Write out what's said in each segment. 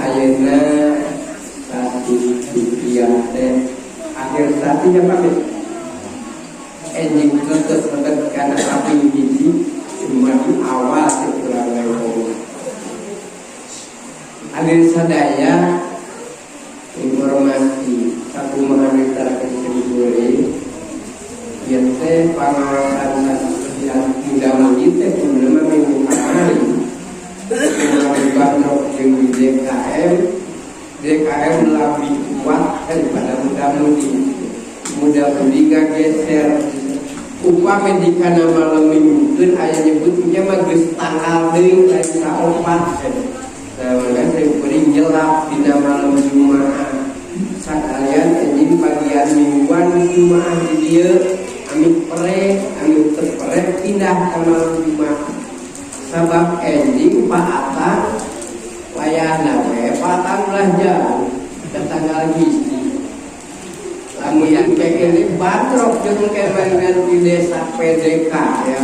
ayeuna satu rupiah teh akhir satunya pakai enjing tetep karena api biji cuma di awal sekurang lewat akhir sadaya informasi satu mengambil kesempatan yang teh pengawasan yang tidak mengite pun memang minggu kemarin mengambil dengan DKM lebih kuat daripada muda-mudi gak geser upah medikana malam minggu kan ayah nyebutnya mah geus tanggal deui lain saopat nah makanya saya beri jelap dina malam Jumat sakalian anjing bagian mingguan Jumat di dieu ami terpere pindah ke malam Jumat sabab anjing Pak Atang wayahna we Pak Atang ulah jauh ke tanggal hiji lamun yang kayak ini batrok jeung kementerian di desa PDK ya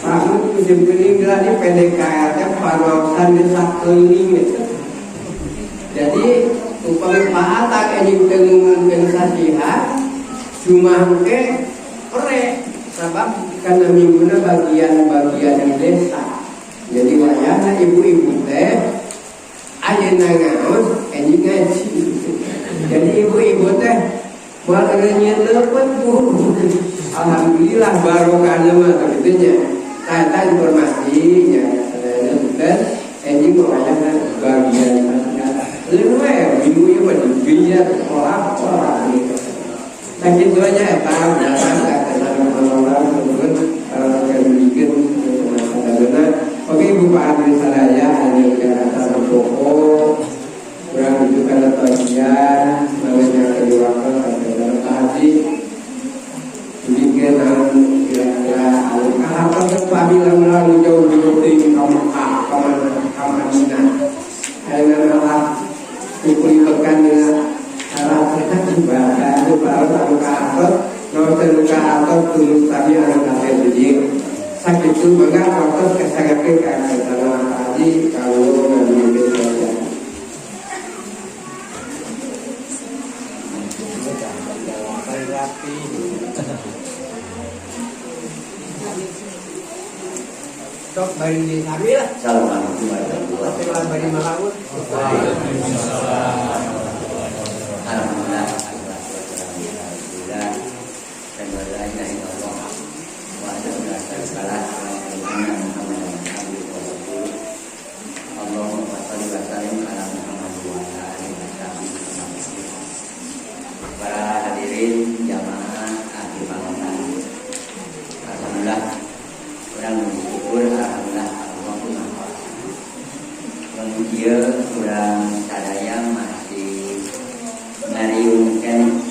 Pak jeung geuning di PDK teh pangaosan desa keuning gitu. Jadi upami Pak Atang anjing teu ngumumkeun sasiha cuma ke pere sabab karena mingguna bagian di desa jadi wayahna ibu-ibu teh ayeuna ngaos anjing ngaji jadi ibu-ibu teh moal ngeunyeun leupeut Bu alhamdulillah barokahna mah kitu nya tata informasinya dan anjing wayahna bagian leuweung we minggu ieu mah digiat sekolah gitu nah gitu aja eta datang ke orang tersebut akan bikin karena oke Ibu Pak Adri Sadaya ada kata pokok kurang itu kata tajian namanya kedewasa kata haji bikin kira-kira apa apabila melalui jauh dari Mekah ke Madinah ada malah dikulikan dengan alasan ibadah itu baru luka atot nomor luka atot tulus tadi anak kafir biji sakit itu bangga proses kesagakan keagamaan haji kalau ngambil saja Dok, bari di Nabi lah. Assalamualaikum warahmatullahi wabarakatuh. Bari Malawut. Waalaikumsalam. Alhamdulillah. Alhamdulillah. Dan berdoanya insya Allah. Wa ada salat Allahumma shalli wa sallim ala Muhammad wa ala alihi wasallam. Para hadirin jamaah ahli bangunan. Alhamdulillah. Orang bersyukur alhamdulillah Allahumma kemudian orang sadaya masih ngariungkan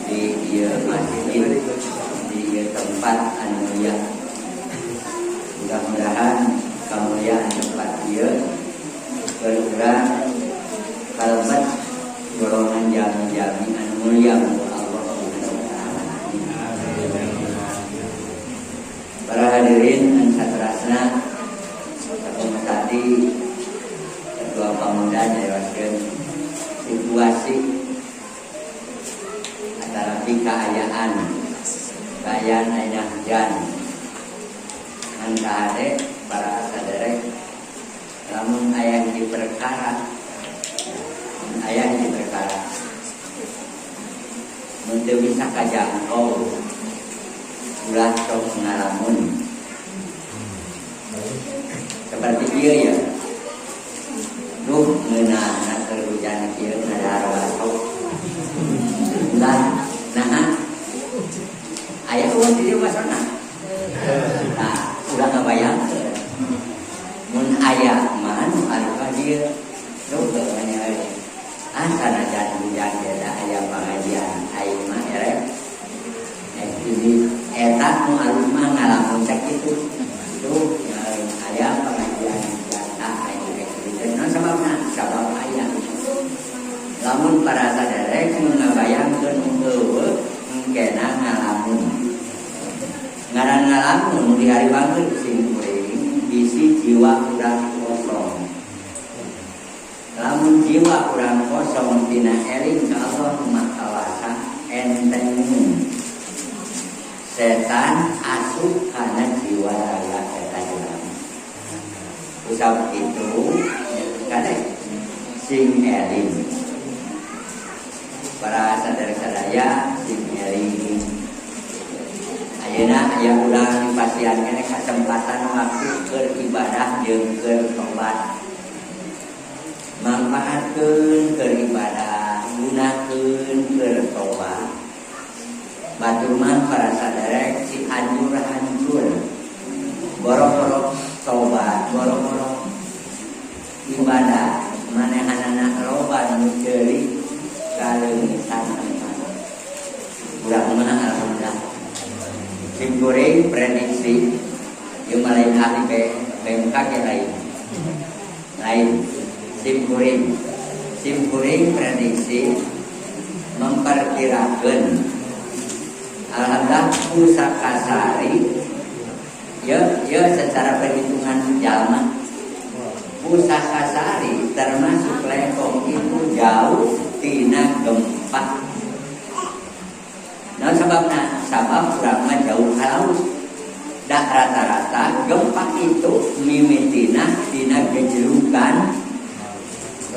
di dia masjid di tempat anulia mudah-mudahan kemuliaan tempat dia berkurang kalimat golongan jami-jami anulia para hadirin dan satrasna tadi ketua pemuda nyewaskeun situasi antara keayaan ayeuna hujan antara para saderek lamun aya di perkara mun teu bisa kajangkau ulah sok ngalamun seperti dia ya duh ngeunah keur hujan kieu ngadahar batok ulah nah aya eueuh di dieu wasona nah ulah ngabayang mun aya mah anu ka dieu duh teu nya sanajan hujan beda aya pengajian aing mah erek ini eta nu alus mah ngalamun sakitu tuh aya pengajian jatah aya kitu sabab aya lamun para saderek ngabayangkeun eueuh engkena ngalamun ngaran ngalamun di hari bangkeun sing kuring bisi jiwa urang kosong. Lamun jiwa urang kosong tina eling ka Allah Maha Kawasa enteng setan asup kana jiwa raga setan urang. Usap itu kade sing eling para sadaya sing eling ayeuna aya urang dipasian kene kesempatan waktu keur ibadah jeung keur tobat manfaatkeun keur ibadah gunakeun keur tobat batur man para saderek si hancur boro-boro tobat boro-boro ibadah manehanana loba nu ceuli kaleungisan urang mah alhamdulillah sim goreng prediksi yang lain ahli BMK ke lain sim goreng prediksi memperkirakan alhamdulillah pusaka sari ya secara perhitungan jalma pusaka sari termasuk lekong itu jauh tina gempa. Nah sabab urang mah jauh halaus. Dah rata-rata gempa itu mimitina tina gejlukan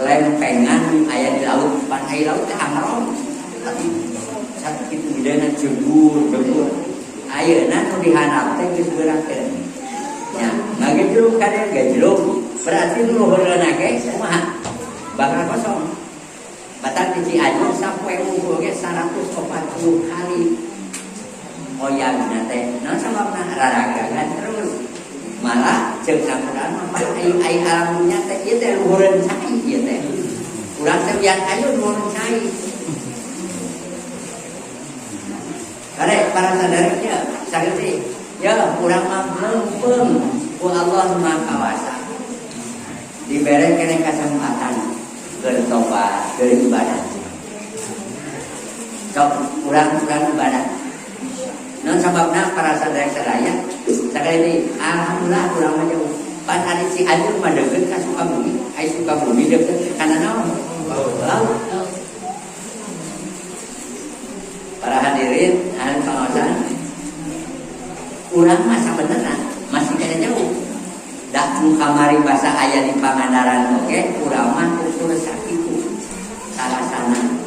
lempengan aya di laut, pan aya laut teh angron. Sakit kitu gedena jebur. Ayeuna nu dihandap teh geus beurakeun. Nya, ngagejluk kana gejluk berarti luhurna ge kumaha? Bakal kosong. Batak di Cianjur sampai unggul ge 140 kali. Oyangna teh, naon sababna raragangan terus. Malah ceuk sakurang mah ai alam dunya teh ieu teh luhureun cai ieu teh. Urang teh biar ayo luhureun cai. Kare para saudara sakeuti, ya urang mah leumpeng ku Allah Maha Kawasa. Dibere kene kesempatan bertobat, beribadah. Sok urang ibadah. Non sababna para sadaya sakali alhamdulillah urang mah jauh. Pan ari si Cianjur mah deukeut ka Sukabumi, ai Sukabumi deukeut kana naon? Laut. Para hadirin, ahli pengawasan, urang mah sabenerna masih kada jauh. Dak nu kamari basa aya di Pangandaran oge, urang mah ukur sakitu. Salasana.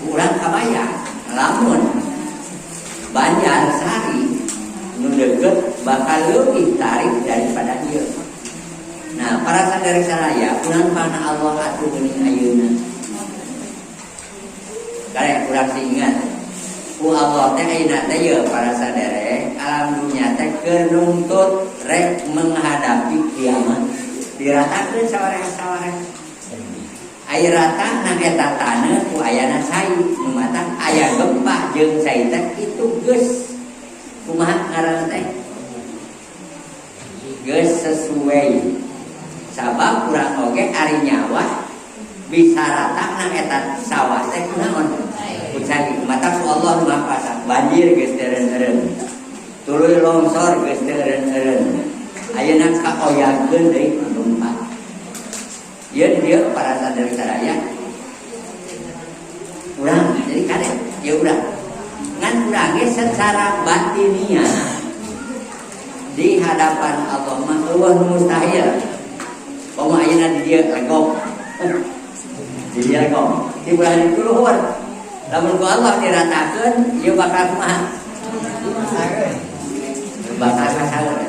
Urang kabayang lamun Banjarsari nu deukeut bakal leuwih tarik daripada ieu. Nah, para sadari saraya, urang pana Allah atuh geuning ayeuna. Karek urang ingat ku Allah teh ayeuna teh ye para sadere alam dunya teh keur nuntut rek menghadapi kiamat. Diratakeun sawareh-sawareh. Aya rata na eta taneuh ku ayana sai nu matang aya gempa jeung sai teh itu geus kumaha ngaranna teh? Geus sesuai. Sabab urang oge ari nyawa bisa rata na eta sawah teh kunaon? Kucai mata ku Allah Maha Kuasa banjir geus teureun-teureun. Tuluy longsor geus teureun-teureun. Ayeuna kaoyangkeun deui gempa. Dia para sadari sadaya urang jadi kade ya urang ngan urang ge secara batinia di hadapan Allah mah eueuh nu mustahil. Poma ayeuna di dieu legok. Di dieu legok. Di bulan itu luhur. Lamun ku Allah diratakeun ieu bakal kumaha? Bakal kasaeur.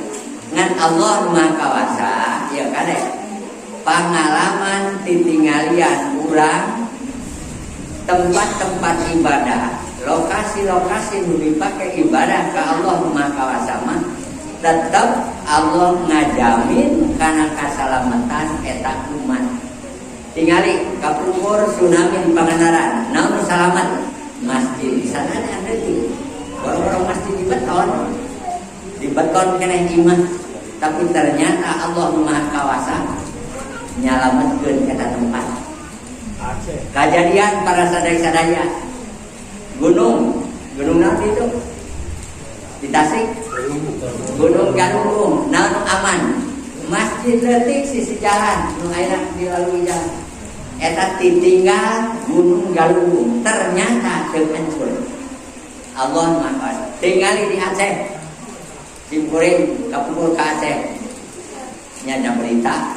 Ngan Allah Maha Kawasa ya kade pengalaman titinggalian urang tempat-tempat ibadah lokasi-lokasi nu dipake ibadah ke Allah Maha Kawasa mah tetep Allah ngajamin kana kasalamatan eta umat. Tingali kapungkur tsunami di Pangandaran naon salamet masjid di sana ada di boro-boro masjid di beton keneh imah tapi ternyata Allah Maha Kawasa nyalametkeun eta tempat. Kejadian para sadaya-sadaya gunung naon itu? di Tasik Gunung Galunggung naon aman masjid leutik sisi jalan nu aya dilalui jalan eta ditinggal Gunung Galunggung ternyata teu hancur Allah maha tingali di Aceh simkuring kapungkur ka Aceh nya berita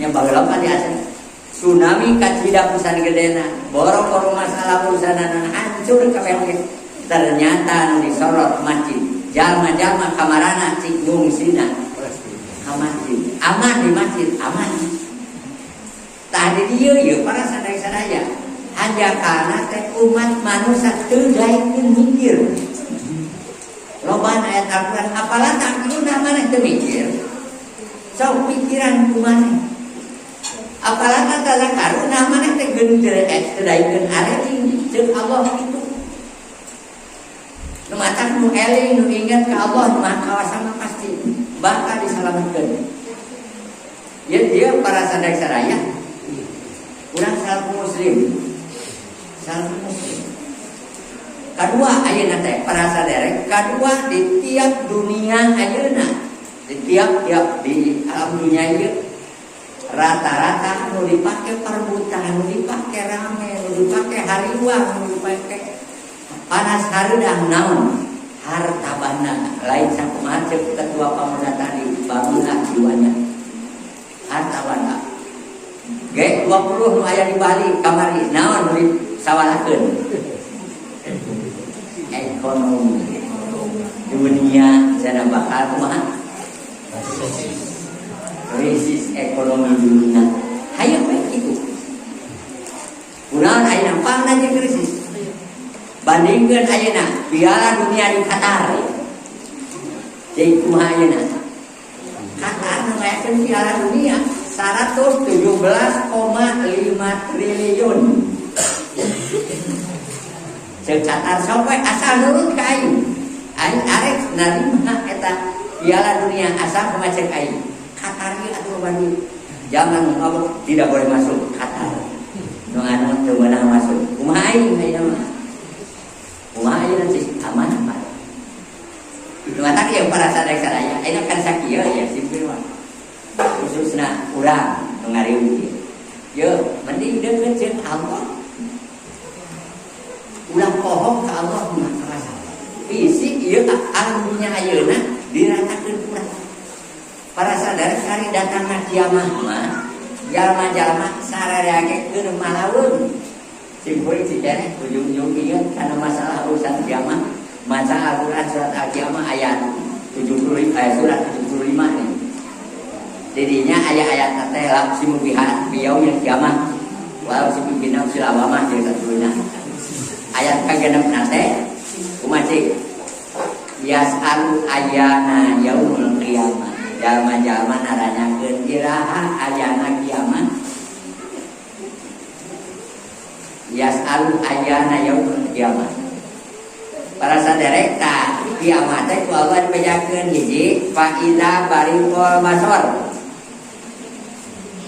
nya baheula di Aceh tsunami kacida pisan gedena boro-boro masalah urusanan hancur kabeh ternyata nu disorot masjid jalma-jalma kamarana cik ngungsina ka masjid aman di masjid aman tadi dieu ieu para sadaya-sadaya hanjakana teh umat manusia teu daekeun mikir loba ayat Al-Qur'an apalah takdirna maneh teu mikir sok pikiran kumaneh apalah kata karuna maneh teh geun teu daekeun areuing jeung Allah itu nu matak nu eling nu ingat ka Allah mah kawasana pasti bakal diselamatkeun ya dia para sadaya-sadaya urang salku muslim kadua ayeuna teh para saderek kadua di tiap dunia ayeuna di tiap di alam dunia ieu rata-rata nu dipake perbutan nu dipake rame nu dipake hariwang nu dipake panas hareudang naon harta banda lain sakumaha ceuk ketua pamuda tadi bangunlah jiwanya harta banda ge 20 nu aya di Bali kamari naon nu disawalakeun ekonomi dunia sana bakal kumaha krisis ekonomi dunia hayu we kitu kunaon ayeuna pangna jeung krisis bandingkeun ayeuna Piala Dunia di Qatar jadi kumaha ayeuna Qatar ngayakeun Piala Dunia 117,5 triliun cek Qatar sok we asal nurut ka aing arek narima eta Piala Dunia asal kumaha cek aing Qatar ieu atuh bani jangan ngomong tidak boleh masuk Qatar nu anu teu meunang masuk kumaha aing ayeuna mah kumaha ayeuna sih aman apa nu matak ieu para sadaya-sadaya ayeuna kan sakieu ya simpel mah khususna urang nu ngariung ieu mending deukeut jeung Allah ulah pohong ka Allah mah terasa fisik ieu alam dunia ayeuna diratakeun urang para sadar kari datangna kiamah mah jalma-jalma sarareakeun malaweung simpul cicereh ujung-ujung ingat karena masalah urusan kiamah maca Al-Qur'an surat Al-Qiyamah ayat 75 surat 75 nih jadinya ayat-ayat teh lap simubihan beliau yang kiamah walau sipipina silawamah jeung satuluna ayat kagenep nate kumaci yas'alu ayyana yaumul qiyamah jalma-jalma naranyakeun iraha ayana kiamat yas'alu ayyana yaumul qiyamah para saderek ta kiamat teh ku Allah dibejakeun hiji fa idza bariqul basar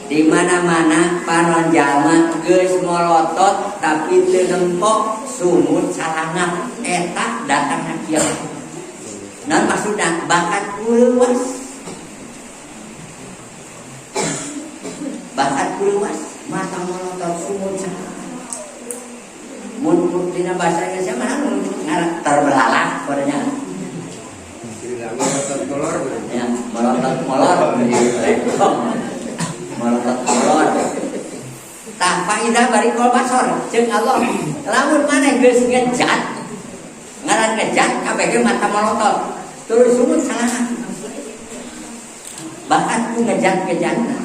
di mana-mana panon jalma geus molotot tapi teu nempok sumut salangap eta datangna kiamat naon maksudna bakat luas bakat luas mata molotot sumut salangap mun dina bahasa Indonesia mana ngarang terbelalak padanya molotot molor ya molotot molor molotot molor tah faida barikol basor jeung Allah lamun maneh geus ngejat ngaran ngejat kabeh ge mata molotot terus sumut salah bakat ku ngejat-ngejatna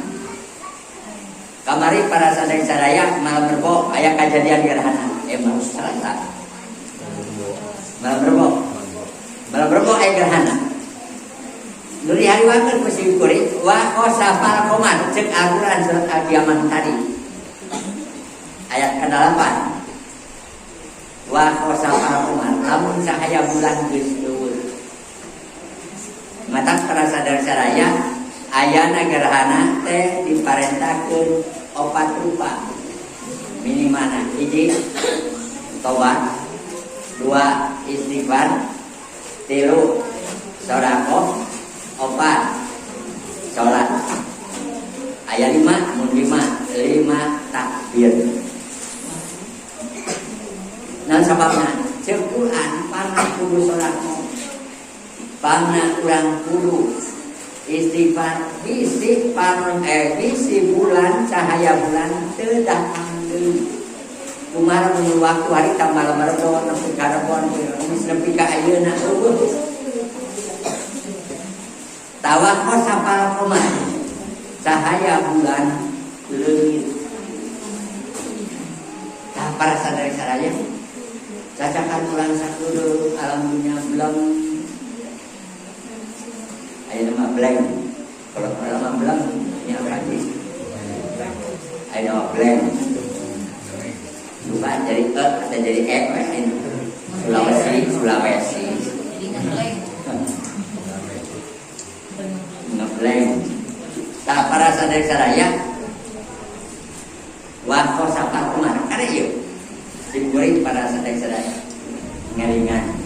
kamari para sadaya malam rebo aya kajadian gerhana emang salah malam rebo aya gerhana nu dihariwakeun ku simkuring wa qasafal qamar ceuk Al-Qur'an surat Al-Qiyamah tadi ayat ke-8 wa qasafal qamar lamun cahaya bulan geus luhur mata para sadaya ayana gerhana teh diparentahkeun 4 rupa minimalna hiji tobat dua istighfar, tilu sedekah, opat salat. Ayat 5 mun 5 takbir. Nah sababna ceuk Quran pangna kudu sedekah. Pangna urang kudu istighfar bisi bulan cahaya bulan teu datang deui. Kumaha mun waktu hari tambal maradon nepi ka rebon geus nepi ka ayeuna eueuh. Tawakal sapal qamar cahaya bulan leungit. Tah para sadaya cacakan ulang sakudu alam dunia belum aya nama blank. Kalau nama blank ini apa sih? Aya nama blank. Bukan jadi atau jadi ini Sulawesi. Ngeblank. Tak para sadaya wako sapa kemana? Karena yuk simburing para sadaya ngaringan.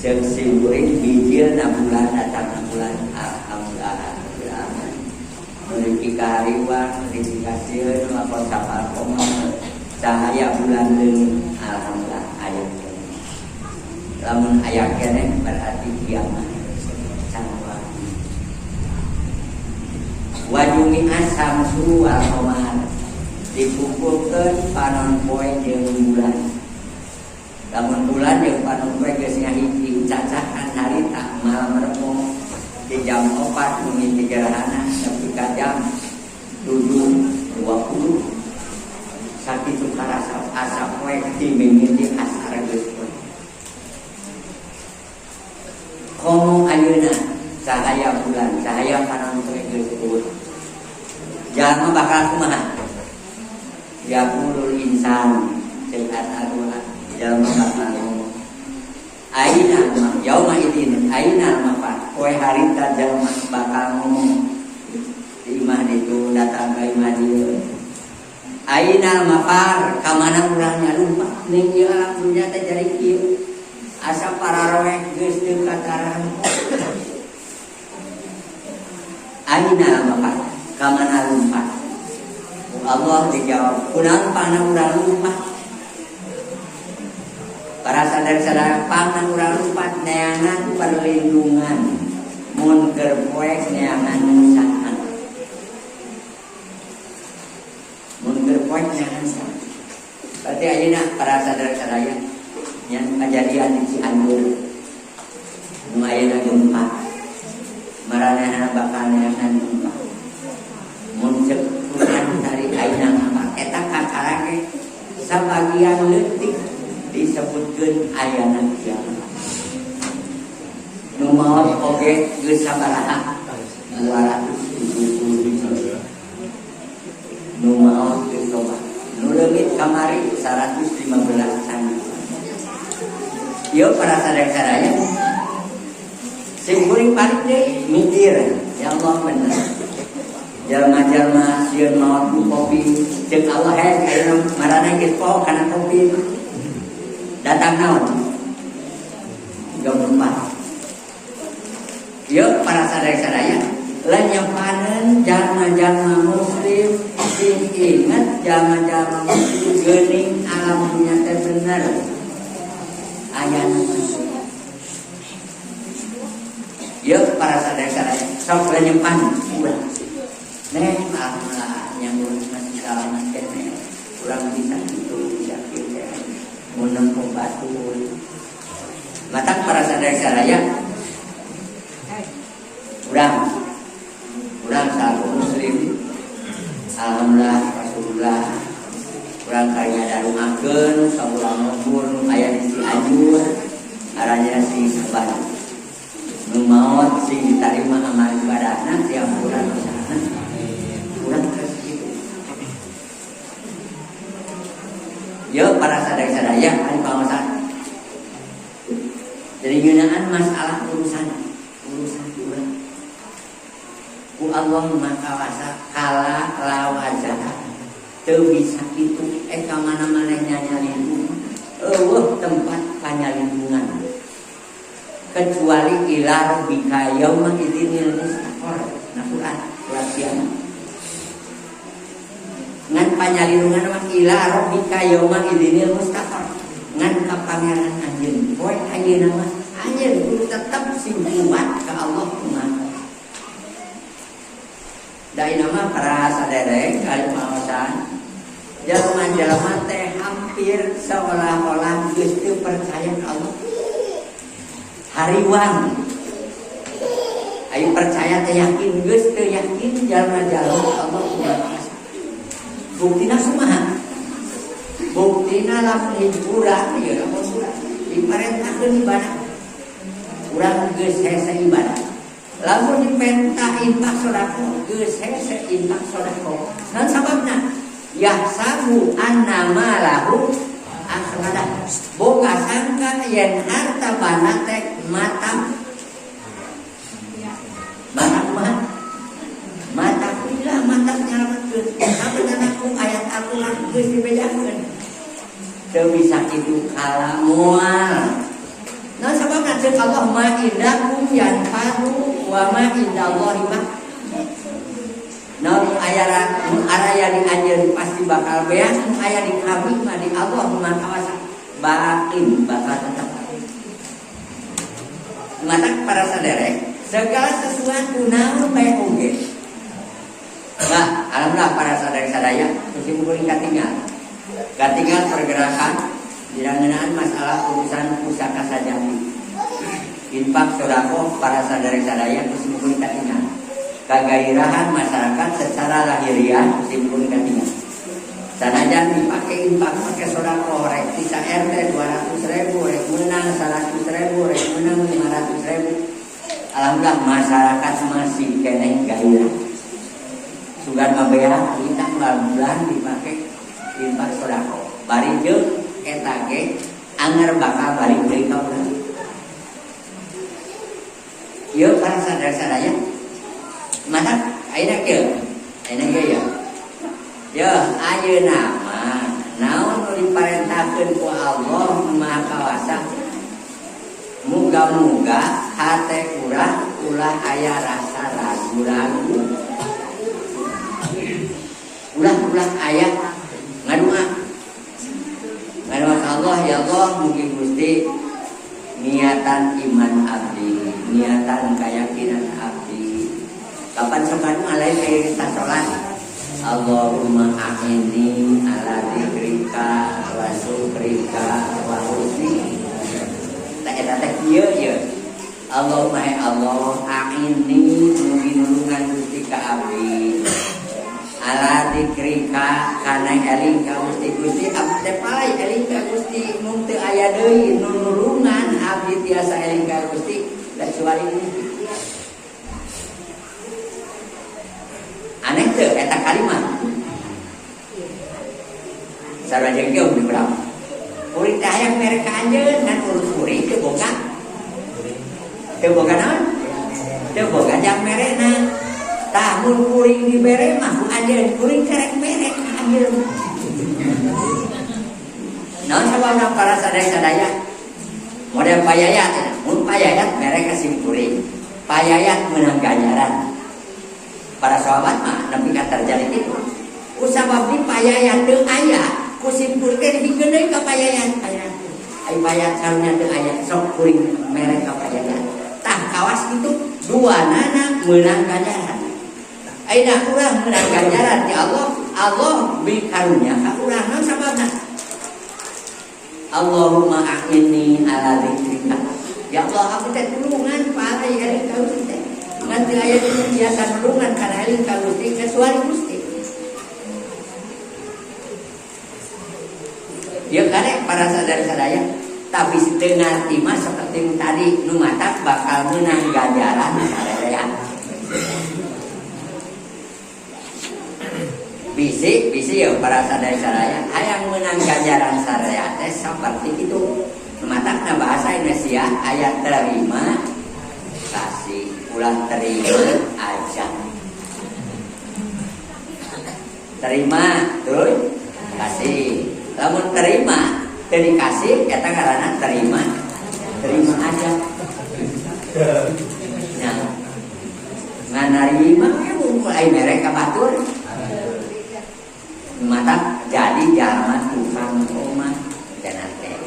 Jeung simburing bijil na bulan datang bulan alhamdulillah. Memiliki kariwan, memiliki kasih, wako sapa kemana? Cahaya bulan leungit alhamdulillah ayat kene. Lamun ayat kene berarti kiamat. Cangwa. Wajumi asamsu wal qamar dikumpulkeun panon poe jeung bulan. Lamun bulan jeung panon poe geus ngahiji cacahan harita malam rebo di jam 4 mimiti gerhana nepi ka jam 7.20. Sakitu karasa asap poe dimimiti asar geus poe. Komo ayeuna cahaya bulan, cahaya panon poe geus poe. Jalma bakal kumaha? Ya pulul insan jeung aduna jalma bakal ngomong. Aina ma yauma idin aina ma poe harita jalma bakal ngomong. Di imah ditu datang ka imah dieu. Aina mafar kamana urangnya lupa ning ieu alam dunya teh jadi kieu asa pararoeh geus teu kataran. Aina mafar kamana lupa. Allah dijawab kunaon pangna urang lupa. Para sadar-sadar pangna urang lupa neangan perlindungan mun keur poe neangan nusahan. Poin jangan salah. Berarti ayeuna para sadar-sadaya yang kejadian di Cianjur lumayan gempa. Maranehna bakal neangan gempa. Mun ceuk Quran dari ayeuna mah eta kakarake sabagian leutik disebutkeun ayana kiamat. Nu maot oge geus sabaraha? 270. Nu maot geus loba. Nu leungit kamari 115 candi. Ieu para sadaya sing kuring paling deui mikir, ya Allah bener. Jalma-jalma sieun maot ku kopi, ceuk Allah ayeuna marana geus poho kana kopi. Datang naon? 34. Ieu para sadaya lanyapaneun jalma-jalma muslim sing ingat jalma-jalma muslim geuning alam dunya teh bener ayana. Yeuh para sadaya sok lanyapan ulah neh alhamdulillah yang urang masih selamat kene urang bisa kitu bisa kieu teh mun nempo batur. Matak para sadaya urang satu muslim alhamdulillah Rasulullah urang karya darumakeun saurang lembur aya di Cianjur aranya si Sabar nu maot sing ditarima amal ibadahna tiap bulan sana urang geus kitu. Yo para sadaya ari pangosan jadi ngeunaan masalah urusan urang ku Allah makawasa kala lawazah teu bisa kitu ka mana maneh nyanyalitu eueuh tempat panyalindungan kecuali ila rabbika yauma idzinil mustaqar. Nah Quran surat Qiyamah ngan panyalindungan mah ila rabbika yauma idzinil mustaqar ngan ka pangeran anjeun. Poe ayeuna mah anjeun kudu tetep sing kuat ka Allah Subhanahu. Dai nama para saderek kali maosan jalma-jalma teh hampir seolah-olah geus teu percaya ka Allah. Hariwang ayo percaya teh yakin geus teu yakin jalma-jalma Allah Subhanahu. Buktina kumaha? Buktina lamun hiburan ieu lamun surah diparentahkeun ibadah. Urang geus hese ibadah. Lamun dipentah infak sodako geus hese infak sodako. Naon sababna? Yahsabu anna malahu akhlada. Boga sangka yen harta bana teh mata barang mata kuliah mata nyalametkeun. Sabenerna ku ayat Al-Qur'an geus dibedakeun. Teu bisa kitu kala moal. Nah sababna ceuk Allah ma indakum yanfa'u wa ma indallahi ma. Namun araya di anjeun pasti bakal beas, aya di kami mah di Allah mah kawasa batin bakal tetap. Mata para saderek, segala sesuatu namun bae oge. Nah, alhamdulillah para saderek sadaya musim kuring katingal. Katingal pergerakan dirangeunaan masalah urusan pusaka sajami. Infak sodako para saudara sadaya musim kuring katingal. Kagairahan masyarakat secara lahiriah musim kuring katingal. Sanajan dipakai infak pakai sodako rek sisa RT 200.000 rek menang 100.000 rek menang 500.000. Alhamdulillah masyarakat masih keneh gairah. Sugan mabea kita bulan dipakai infak sodako. Bari jeung eta ge anger bakal balik deui ka urang. Ieu para sadaya mata ayeuna kieu ya. Ya ayeuna mah naon nu diparentahkeun ku Allah Maha Kawasa. Muga-muga hate urang ulah aya rasa ragu-ragu. Ulah aya ngadua. Karena Allah ya Allah mungkin Gusti niatan iman abdi, niatan keyakinan abdi. Kapan sekarang alai kita sholat Allahumma a'inni ala dzikrika wa syukrika wa husni. Tak eta ieu. Allahumma Allah a'inni mugi nulungan Gusti ka abdi. Ala dzikrika kana eling ka Gusti abdi palai eling ka Gusti mun teu aya deui nulungan abdi tiasa eling ka Gusti kecuali Gusti. Aneh teu eta kalimat. Sareng jeung di berapa? Kuring teh hayang mere ka anjeun dan urus kuring teu boga. Teu boga naon? Teu boga jang merena. Tahun kuring dibere mah ku anjeun kuring kerek mere ka anjeun. Naon sababna para sadaya model payayat, mun payayat mere ka sim kuring. Payayat meunang ganjaran. Para sahabat mah nepi ka terjadi kitu. Ku sabab di payayat teu aya, ku simpul teh dibikeun deui ka payayat. Ai payayat karunya teu aya sok kuring mere ka payayat. Tah kawas kitu duanana meunang ganjaran. Aina urang meunang ganjaran ti Allah, Allah bi karunya ka urang naon sababna? Allahumma a'inni ala dzikrika. Ya Allah aku teh tulungan palai eling ka Gusti teh. Ngan teu aya biasa tulungan kana eling ka Gusti kecuali Gusti. Ya karek para sadaya tapi setengah timah seperti tadi nu matak bakal meunang ganjaran sarerean. Bisi ya para sadaya hayang menang ganjaran saraya teh seperti itu. Matakna bahasa Indonesia ayat terima kasih ulah terima aja. Terima terus kasih. Lamun terima dikasih eta ngaranna terima aja. Nah, nganarima mulai merek ka batur. Mata jadi jalma tukang omah jangan teh.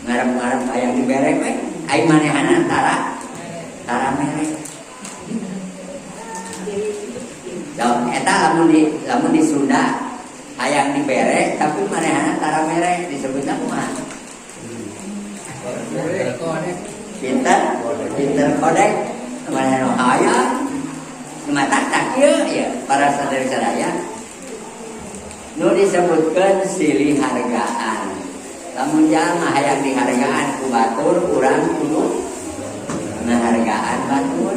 Ngarep-ngarep aya diberek we, ai manehana tara merek. Daun eta lamun di Sunda hayang diberek tapi manehana tara merek disebutna kumaha? Pinter kodek manehana hayang mata tak kieu ya para sadaya nu disebutkeun silih hargaan. Lamun jalma hayang dihargaan ku batur urang kudu ngahargaan batur.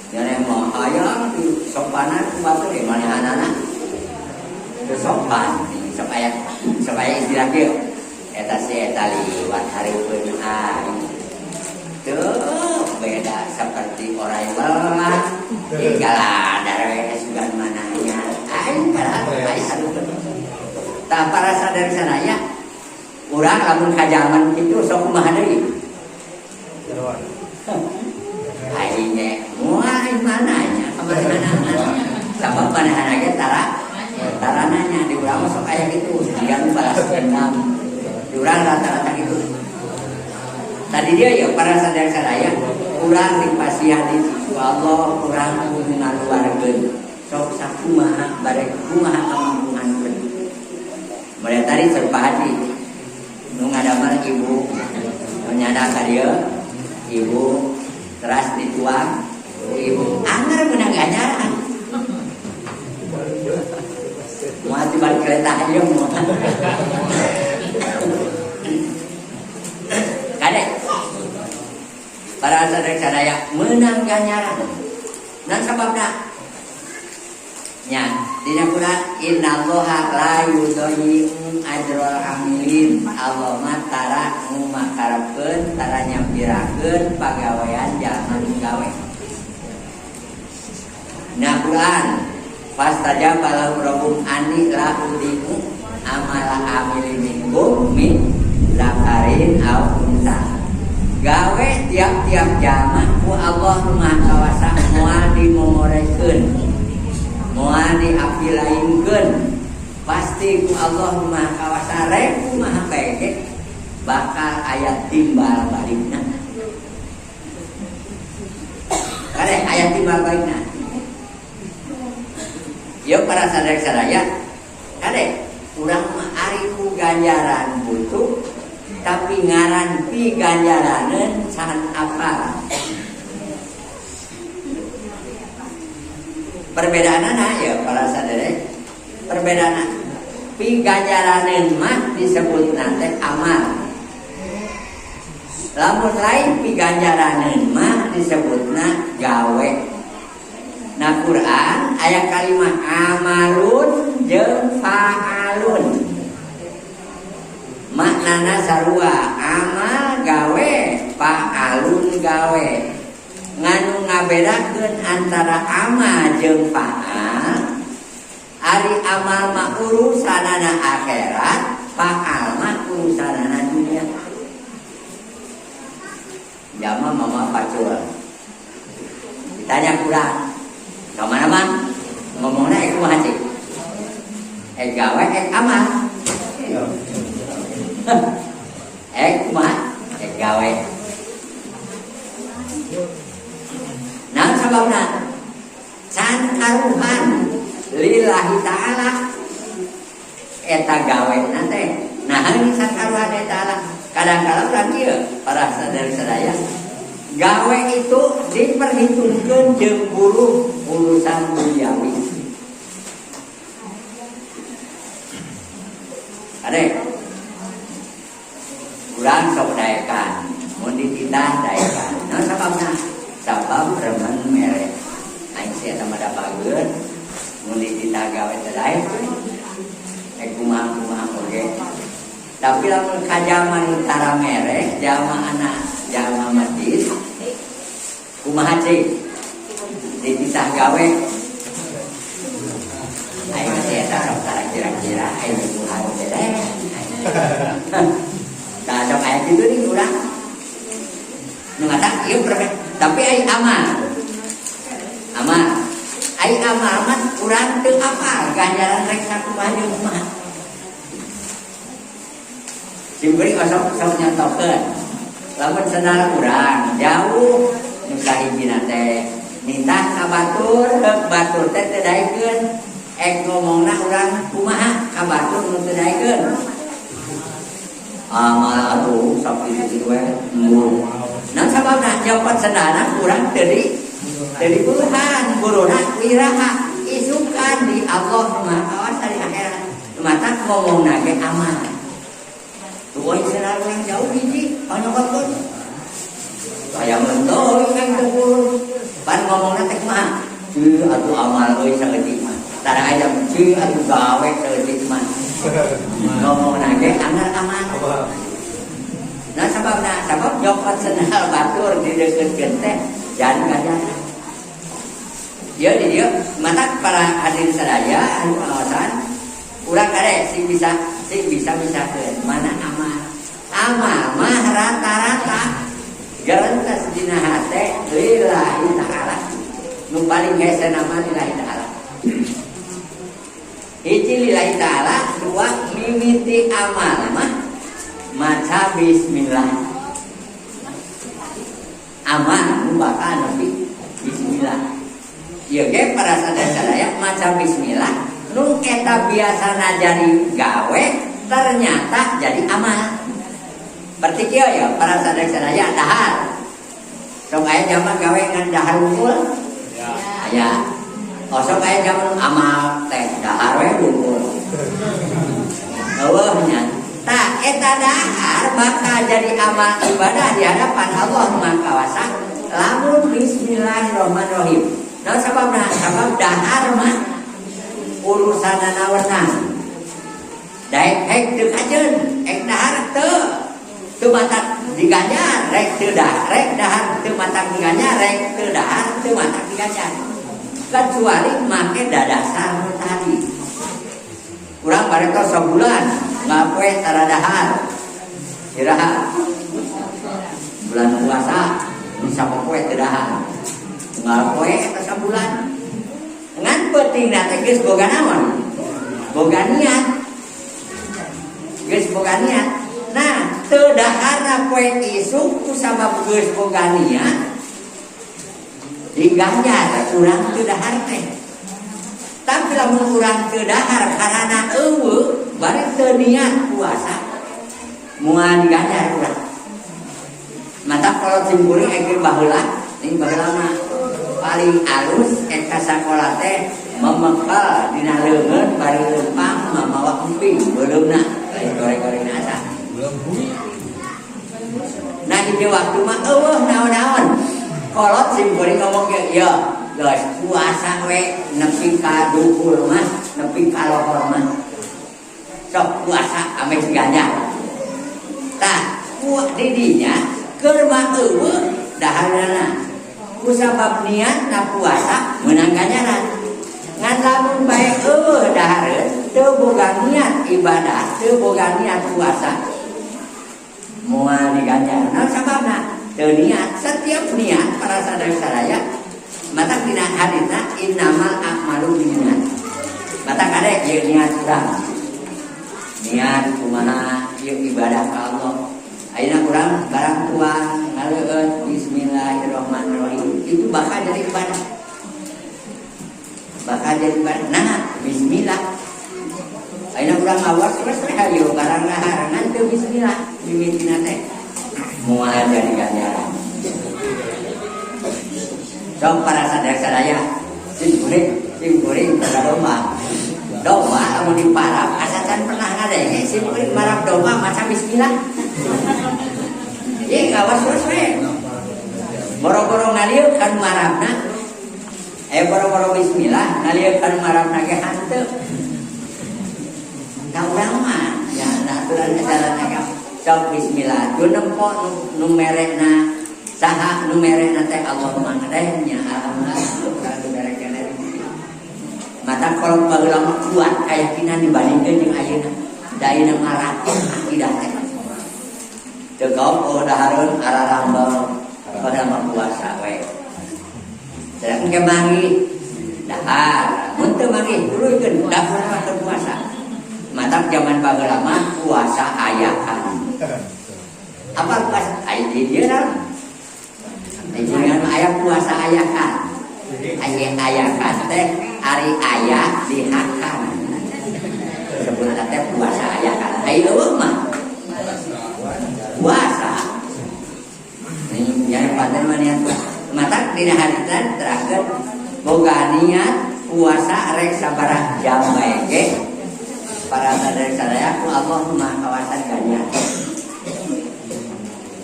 Jangan mau hayang sopanan ku batur di manehanana sopan supaya istilah kieu eta liwat hareupeun ai. Tuh beda seperti orang lelah tinggal dari sugan mananya aing kalah hareupeun. Tah para sadar sanaya urang lamun kajaman kitu sok kumaha deui? Aing ge moal mananya kamanehana. Sabab manehana ge tarananya di urang sok aya kitu, dia nu balas dendam. Di urang rata-rata kitu. Tadi dia ya para sadar sadaya urang dipasihani ku Allah urang kudu ngaluarkeun sok sakumaha bare kumaha kamampungankeun. Mulai tadi serpahati nu ngadamel ibu nyada ka dieu ibu teras dituang ibu anggar meunang ganjaran moal dibalik kereta aja moal kadek para sadaya menang ganjaran dan sababna nya dina Quran innallaha la yudhi'u ajral amilin. Allah mah tara ngumakarepkeun tara nyampirakeun pagawean jalma nu gawe. Nah Quran fastajaba lahu rabbuhum anni la udhi'u amala amilin minkum min zakarin aw unsa. Gawe tiap-tiap jalma ku Allah Maha Kawasa moal dimomorekeun moal diapilainkeun pasti ku Allah Maha Kawasa rek ku Maha Bege bakal aya timbal balikna. Kade aya timbal balikna. Yo para sadaya kade urang mah ari ku ganjaran butuh tapi ngaranti ganjaraneun can apa. Perbedaanana ya para sadaya perbedaan pi ganjaraneun mah disebutna teh amal. Lamun lain pi ganjaraneun mah disebutna gawe. Nah Quran aya kalimat amalun jeung fa'alun. Maknana sarua amal gawe fa'alun gawe. Nganu ngabedakeun antara amal jeung fa'al. Ari amal mah urusanana akhirat, fa'al mah urusanana dunia. Jama mama pacul. Ditanya Quran, kemana man? Ngomongna ek kumaha cik? Ek gawe ek amal. Ek kumaha? Ek gawe. Nah sababna can karuhan lillahi ta'ala eta gawe nate. Nah ini can karuhan lillahi ta'ala. Kadang-kadang kan ieu para sadaya gawe itu diperhitungkeun jeung urusan duniawi. Ade urang sok daekan mun dititah daekan. Nah sababna sabab remen mere aing sia teh mah dapageun mun dititah gawe teh daek kumaha oge. Tapi lamun kajaman tara mere jalma anak jalma madis kumaha cik dititah gawe aing sia teh sok kira-kira aing kumaha teh Nah, dok ayat itu nih urang. Mengatakan iya perfect. Tapi ai amal. Amal. Ai amal mah urang teu apa ganjaran rek sakumaha jeung kumaha. Diberi osok nyontokeun. Lamun senara urang jauh nu kahijina teh nitah ka batur, batur teh teu daekeun. Ngomongna urang kumaha ka batur nu teu daekeun. Amal atuh sok kitu we. Nah sababna nyapan senara urang teu dari puluhan buruna wiraha isukan di Allah Maha di akhirat mata ngomongna ge amal tuh senara urang jauh hiji anu betul aya mentol kan teu pan ngomongna teh mah ceuk atuh amal euy saeutik mah tara aya ceuk atuh gawe saeutik mah ngomongna ge amal nah sabab nyokot senal batur di deukeutkeun teh jan ganjaran. Ya dia mata para hadirin sadaya anu awasan urang kade sing bisa misakeun mana amal mah rata-rata garantos dina hate lillahi ta'ala nu paling hese nama lillahi ta'ala hiji lillahi ta'ala dua mimiti amal mah maca bismillah amal nu bakal nabi bismillah. Ya ge para sadaya maca bismillah nu eta biasana jadi gawe ternyata jadi amal. Berarti kieu ya para sadaya dahar. Sok aya jaman gawe ngan dahar unggul. Ya. Aya. Sok aya jaman amal teh dahar we unggul. Eueuh nya. Tah eta dahar bakal jadi amal ibadah di hadapan Allah Maha Kuasa lamun bismillahirrahmanirrahim. Nah sabab dahar mah urusanana wewenang. Daek teu kajeun, dahar teu matak diganjar, rek dahar teu matak diganjar, rek teu dahar teu matak diganjar. Kecuali make dadasar tadi. Urang baretos sabulan ngapoe tara dahar. Iraha bulan puasa bisa poe teu dahar. Ngapoe eta sabulan ngan pentingna teh geus boga naon boga niat geus boga niat nah teu daharna poe isuk ku sabab geus boga niat diganjar urang teu dahar teh tapi lamun urang teu dahar karana eueuh bari teu niat puasa moal diganjar urang mata kalau timbul ekir baheula ini baheula mah paling alus eta sakola teh memekal dina leungeun bari leumpang mamawa emping beuleumna lain goreng-goreng asa. Nah di waktu mah eueuh naon-naon. Kolot sim goreng ngomong ge ya geus puasa we nepi ka duhur mah nepi ka lohor mah. Sok puasa ame ganjar. Tah di dinya keur mah eueuh daharana kusabab niat na puasa menang ganjaran ngan lamun bae dahareun teu boga niat ibadah teu boga niat puasa moal diganjar naon sababna teu niat setiap niat para sadaya mata dina haditsna innamal a'malu binniyat mata kade ieu niat urang niat kumaha ieu ibadah ka Allah ayeuna urang barang tuang ngaleueun bismillahirrahmanirrahim itu bakal jadi ibadah nah bismillah ayeuna urang ngawas terus hayu barang lahar ngan teu bismillah mimitina teh moal jadi ganjaran sok para sadaya sing kuring pada domba lamun diparab asacan pernah ngadenge sing kuring parab domba maca bismillah. Ye gawas we. Boro-boro ngalieu kan marabna. Boro-boro bismillah ngalieu kan marabna ge hanteu. Da urang mah ya aturan jalan ka sok bismillah. Tu nempo nu merekna saha nu merekna teh Allahumma ngadenya alhamdulillah nu merekna mata kalau baheula mah kuat kayakinan dibandingkeun jeung ayeuna. Dai nama rakyat akidah teh. Tegok dahareun ararambal pada puasa we. Sedang kemari dahar, mun teu mari duluikeun dahar teu puasa. Matak zaman baheula mah puasa ayahan. Apa puasa aya di dieu naon? Dengan aya puasa ayahan. Ayahan teh ari aya dihakan. Sebutna teh puasa ayahan. Ai eueuh mah puasa. Yang paten manian matak dina hadisan terakhir boga niat puasa rek sabaraha jam bae ge para sadaya sadaya ku Allah mah kawasan ganyan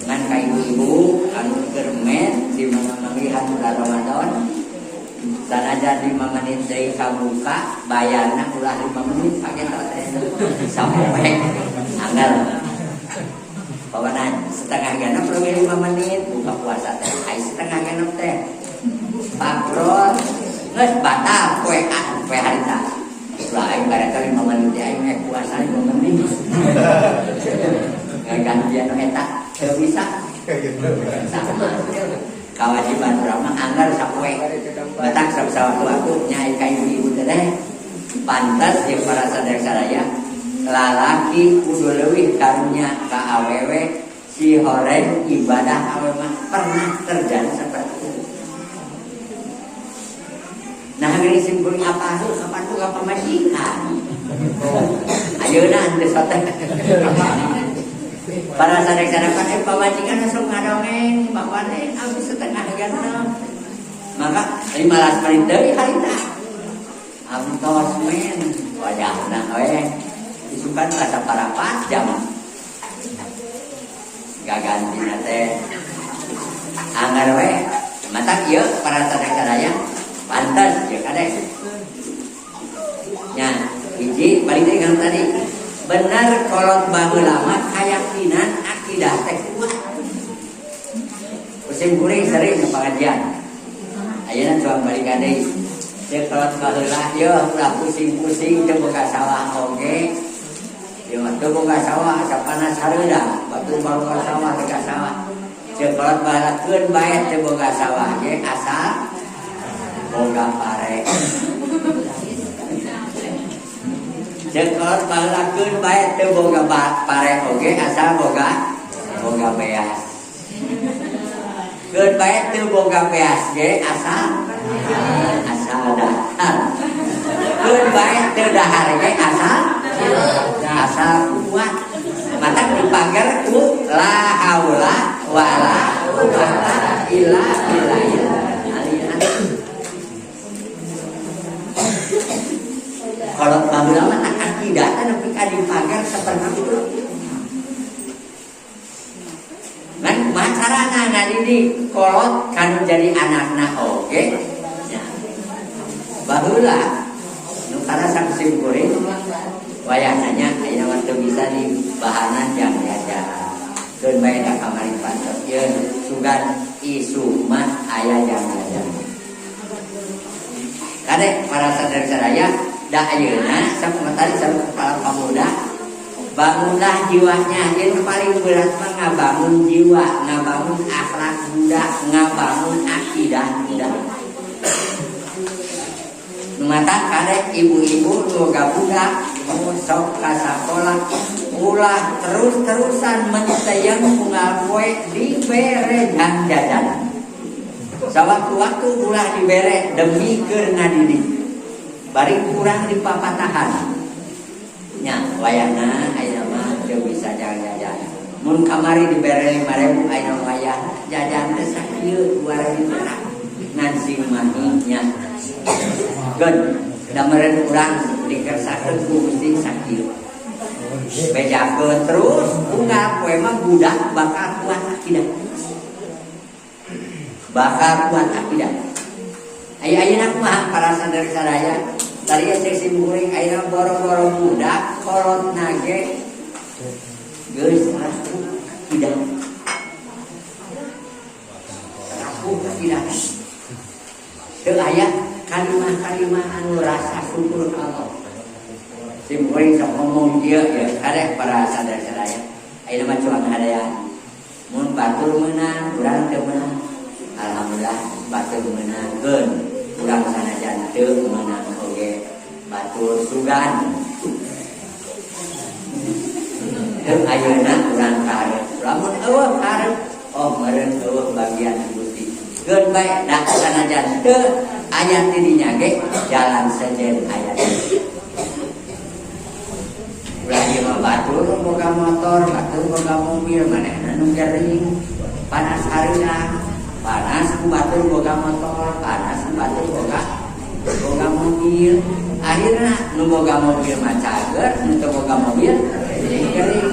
ngan ka ibu-ibu anu keur men di melihat bulan Ramadan sanajan 5 menit deui ka buka bayarna ulah 5 menit pake sampai anggal pawanan setengah genep leuwih 5 menit buka puasa teh ai setengah genep teh pakrol geus batal poe harita ulah aing bareta 5 menit aing meh puasa 5 menit gantian eta teu bisa kewajiban urang mah anggar sapoe batak sawatu-watu nyai ka ibu-ibu teh pantas jeung para sadaya-sadaya lalaki kudu leuwih karunya ka awewe si horeng ibadah awewe mah pernah terjadi seperti itu. Nah gini simpul apa tuh kapan tuh apa majikan? Ayeuna teu sote. Para sadaya-sadaya pamajikan langsung ngadongeng bapane abis setengah genep. Maka 15 menit deui harita. Amtos men wajahna we isukan rasa parapat jam gak ganti nate anggar we matak ieu para sadaya-sadaya pantas jeung kadek nya hiji balik deui kana tadi benar kolot baheula mah keyakinan akidah teh kuat musim kuring sering ke pengajian ayeuna coba balik deui cek kolot baheula yeuh ulah pusing-pusing teu boga sawah oge. Dia mah boga sawah asa panas hareuda, batu boga sawah teh ka sawah. Ceuk kolot balakeun bae teh boga sawah ge asal boga pare. Ceuk kolot balakeun bae teh boga pare oge asal boga beas. Keun bae teu boga beas ge asal dahar. Keun bae teu dahar ge asal kuat. Mata dipager ku la haula wala quwwata illa billah. Kalau baheula mah akidah nepi ka dipager seperti itu. Kan macarana ngadidik kolot kanu jadi anakna oge. Baheula nu kana saksi kuring wayah nanya ayeuna mah teu bisa di bahanan jang jajan. Keun bae da kamari pantos yeun sugan isu mah aya jang jajan. Kadek para sadaya-sadaya da ayeuna sakumantari sareng kepala pemuda bangunlah jiwanya yang paling berat mah ngabangun jiwa, ngabangun akhlak budak, ngabangun akidah budak. Mata kadek ibu-ibu boga budak sok ka sakola ulah terus-terusan menteyang unggal poe dibere jajan. Sawaktu-waktu ulah dibere demi keur ngadidik. Bari kurang dipapatahan. Nya wayahna ayeuna mah teu bisa jajan. Mun kamari dibere 5.000 ayeuna wayah jajan teh sakieu 2.000 perak. Nansing mahinya. Gun, dameureun urang dikersakeun ku Gusti sakieu. Bejakeun terus unggal poe mah budak bakal kuat akidah. Ayeuna kumaha para sadaya-sadaya tadi cek simkuring ayeuna boro-boro budak kolot nage geus raku akidah. Raku akidah. Teu aya kalimah-kalimah anu rasa syukur Allah. Simkuring sok ngomong dia ya, karek para sadar-sadaya. Ayo nama cuang hadaya. Mun batur menang, kurang teu menang. Alhamdulillah batur menangkeun. Kurang sanajan teu menang oge batur sugan. Teu ayeuna kurang karep. Lamun eueuh karep, oh meureun eueuh bagian Gusti. Geun bae da sanajan teu aya di dinya ge jalan sejen aya. Ulah ieu mah batur boga motor, batur boga mobil, manehna nu gering. Panas hareuna, panas ku batur boga motor, panas ku batur boga mobil. Akhirna nu boga mobil mah cager, nu teu boga mobil gering.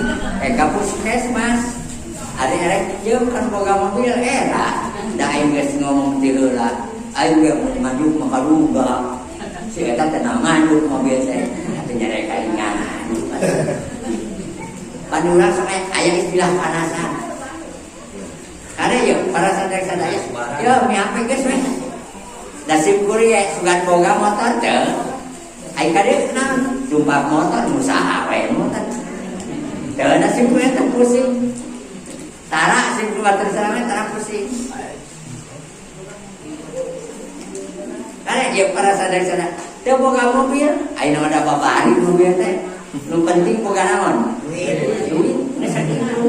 Ka puskesmas, ari erek jeung kan boga mobil era, da aing geus ngomong ti heula, aing ge mun maju makaruga. Si eta teh maju mobil teh, atuh nyare ka ingan. Panurang sok aya istilah panasan. Kare yeuh para sadaya-sadaya, yeuh miape geus we. Da simkuring sugan boga motor teh, ai kade naon? Jumpa motor usaha we motor. Teu na simkuring teh pusing. Tara simkuring batur sareng tara pusing. Kare yeuh para sadaya-sadaya, teu boga mobil, ayeuna ada babari mobil teh. Nu penting boga naon? Duit. Geus sakitu.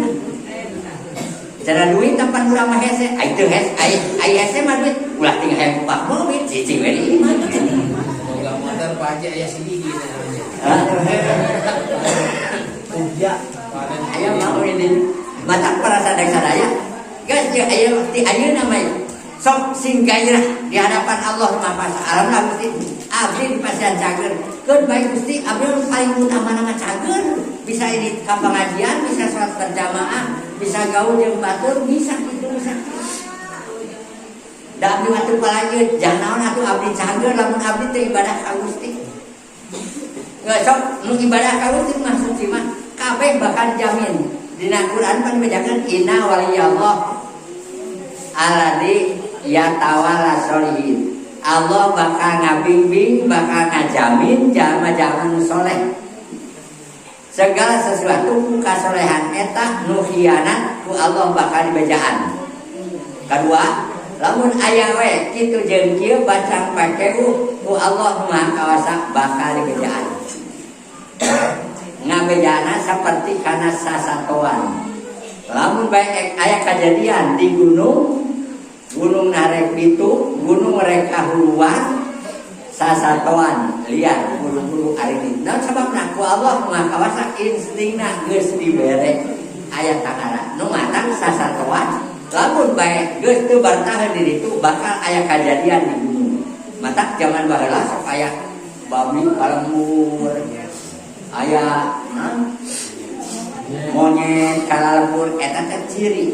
Cara duit tempat urang mah hese, ai teu hese, ai hese mah duit, ulah tinggal hayang pak mobil, cicing we di imah. Boga motor pajak aya segigi namanya. Uja. Aya mau ini. Mata para sadaya-sadaya. Geus jeung aya ti ayeuna mah sok sing gairah di hadapan Allah Maha Alhamdulillah Gusti. Abdi dipasihan cager. Keun bae Gusti, abdi paling utama na cager. Bisa ini ka pengajian, bisa salat berjamaah, bisa gaul jeung batur, bisa kitu bisa. Da abdi mah teu palajeun, jangan naon atuh abdi cager lamun abdi teu ibadah ka Gusti. Geus sok nu ibadah ka Gusti maksud si mah kabeh bakal jamin. Dina Quran pan bejakeun inna waliyallah alladzi yatawalla sholihin. Allah bakal ngabimbing, bakal ngajamin jalma-jalma soleh. Segala sesuatu ku kasolehan eta nu khianat ku Allah bakal dibejaan. Kedua, lamun aya we kitu jeung kieu bacang pakeu ku Allah Maha Kawasa bakal dibejaan. Ngabejana seperti kana sasatoan. Lamun bae aya kejadian di gunung narek itu, gunung mereka huluan, sasatoan, lihat bulu-bulu ari itu. Dan sebabna ku Allah Maha Kawasa instingna geus dibere aya tangara. Nu matang sasatoan, lamun bae geus teu bertahan di ditu bakal aya kejadian di gunung. Matak zaman baheula sok aya babi kalemur, aya monyet kalalembur eta teh ciri.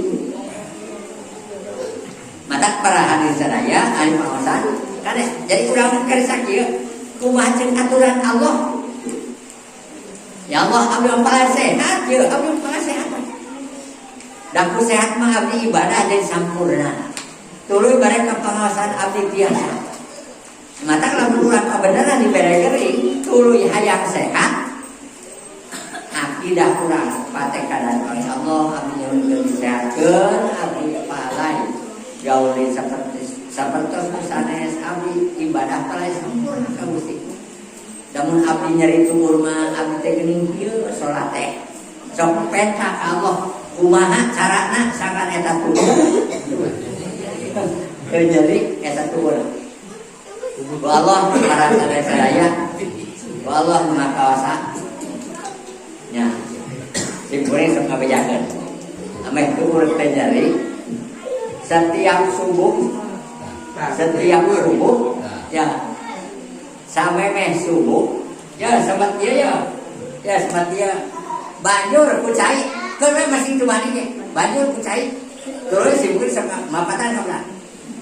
Mata para hadirin sadaya, ahli pengawasan, kan jadi urang kersa kieu kumaha ceun aturan Allah. Ya Allah, abdi ampal sehat, yeuh abdi ampal sehat. Da ku sehat mah abdi ibadah jadi sampurna. Tuluy bareng ka pengawasan abdi tiasa. Mata lamun urang kabeneran dibere geuring, tuluy hayang sehat. Akidah urang patekan oleh Allah, abdi nyuruh disehatkeun, abdi palai. Gauli seperti sanes abdi ibadah palai sampurna ka Gusti. Damun abdi nyeri tukur mah abdi teh geuning kieu salat teh. Sok penta ka Allah kumaha carana sangan eta tukur. Teu nyeri eta tukur. Ku Allah para sadaya, ku Allah Maha Kawasa. Nya. Sing kuring sok ngabejakeun. Ameh tukur teh nyeri. Setiap subuh ya sampai subuh ya sempat dia banjur ku cai kan masih cuma ini banjur ku cai terus simpul sama mapatan sama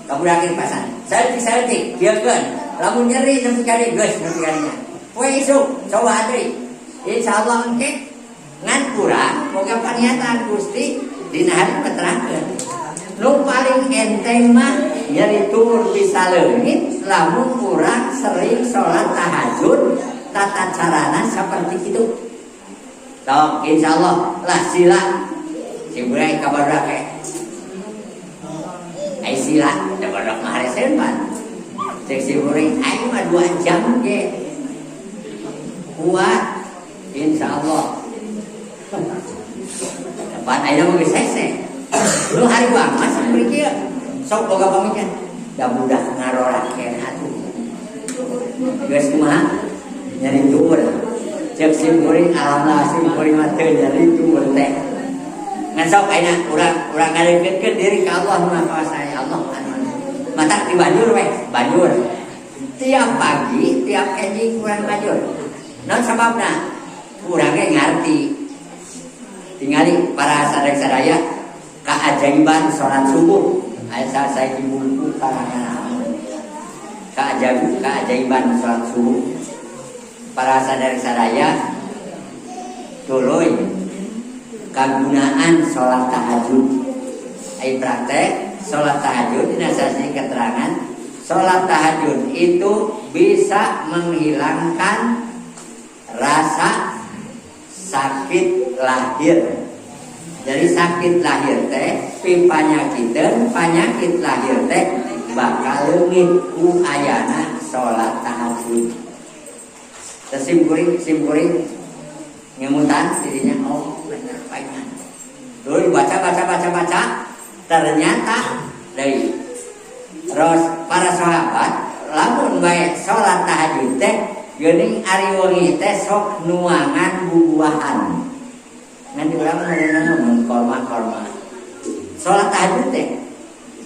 kamu lagi pasan saya dia kan lamun nyeri nanti kali gas nanti kalinya kue isu coba adri insyaallah engke ngan kurang moga paniatan Gusti dina hari keterangkeun. Nu paling enteng mah nyeri tur bisa leungit lamun urang sering salat tahajud tata carana seperti itu. Tok insyaallah lah sila siburai kabarak ai sila kabarak maharesen pan cek siburai ai mah 2 jam ge kuat insyaallah pan aya mah geus sese lu hari banget seperti kieu sok boga pamikiran da budak ngarorakeun atuh geus kumaha nyari jumur cek simkuring alhamdulillah simkuring mah teu nyari jumur teh ngan sok ayeuna urang ngadeukkeun diri ka Allah Maha Kuasa Allah mata di banjur we banjur tiap pagi tiap enjing urang banjur naon sababna urang ge ngarti tingali para sadaya keajaiban salat subuh asa saiki buku karangan keajaiban salat subuh para sadaya tuluy kagunaan salat tahajud ai praktek salat tahajud dina sasi keterangan salat tahajud itu bisa menghilangkan rasa sakit lahir. Jadi sakit lahir teh penyakit lahir teh bakal leungit ku ayana salat tahajud. Simkuring ngemutan dirinya oh benar baiknya. Dulu baca ternyata dari para sahabat lamun bae salat tahajud teh geuning ari wengi teh sok nuangan bubuahan. Ngan urang ngaranna korma. Salat tahajud teh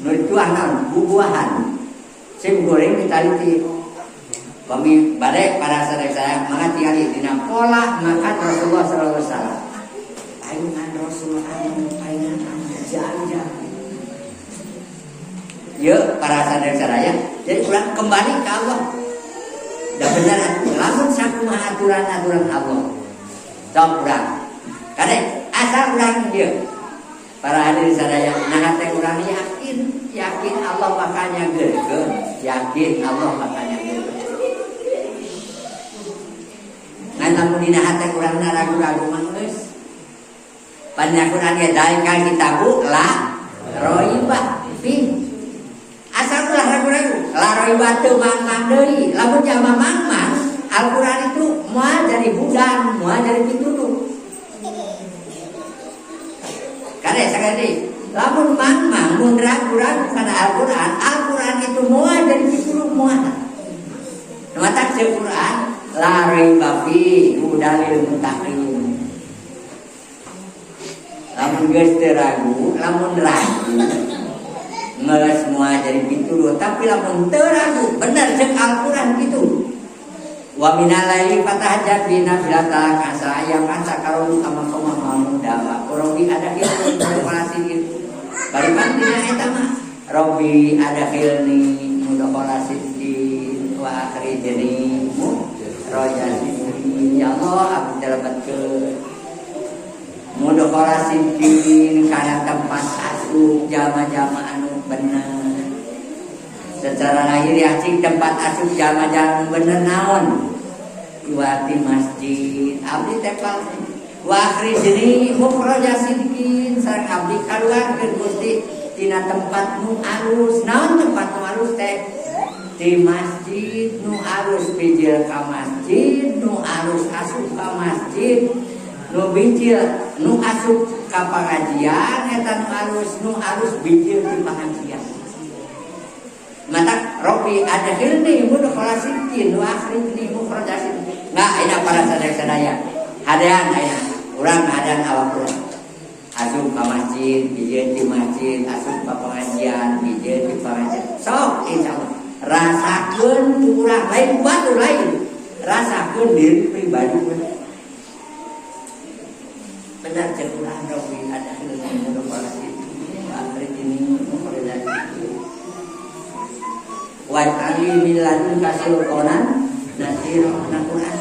nu dituang naon bubuahan. Simkuring ditaliti Bami badai para sadaya maka tingali dina pola makan Rasulullah sallallahu alaihi wasallam. Paingan Rasulullah paingan jangan. Ye para sadaya jadi urang kembali ke Allah. Da bener lamun sakumaha aturan Allah. Cok urang. Kade asal urang ieu. Para hadirin sadaya nah teh urang yakin Allah makanya geurkeun, yakin Allah makanya geurkeun. Ngan lamun dina hate urang ragu-ragu mah geus. Panyakuran ge daek ka kitabu la roiba fi. Asal ulah ragu-ragu, la roiba teu mang-mang deui. Lamun jama mang-mang, Al-Qur'an itu moal jadi budan, moal jadi pituduh. Kade sagede, lamun mang-mang mun ragu-ragu kana Al-Qur'an itu moal jadi pituduh moal. Mata Al-Qur'an la raiba fi dalil mutakin. Lamun geus teu ragu, lamun ragu geus moal jadi pituduh, tapi lamun teu ragu bener ceuk Al-Qur'an kitu. Wa minal laili fatahajjat bi nafilata asa ayam asa karon kama mamun dawa. Robi ada kitu kalasi barikan dina eta mah. Robi ada khilni mudakhalasi wa akhrijni rojasi ya Allah aku dapatkeun mudakhalasi kana tempat asup jama-jama anu bener. Secara lahir ya cing tempat asup jama-jama bener naon? Kuati masjid abdi tepal wa akhrijni mukhraja sidqin sareng abdi kaluarkeun Gusti tina tempat nu alus. Naon tempat nu alus teh? Di masjid nu alus bijil ka masjid, nu alus asup ka masjid, nu bijil nu asup ka pengajian eta nu alus bijil di pengajian. Mata Robi ada hilni mudakhalasikin wa akhrijni mukhrajasin. Nah, ini para sadaya hadean aya urang hadean awak asup ka masjid, bijil di masjid, asup ka pengajian, bijil di pengajian. Sok insyaallah rasakeun urang lain batu lain rasakeun diri pribadi benar ceuk urang Robi ada hilni mudakhalasikin wa akhrijni mukhrajasin. Wa ta'ali min ladunka sultanan nasira Al-Qur'an.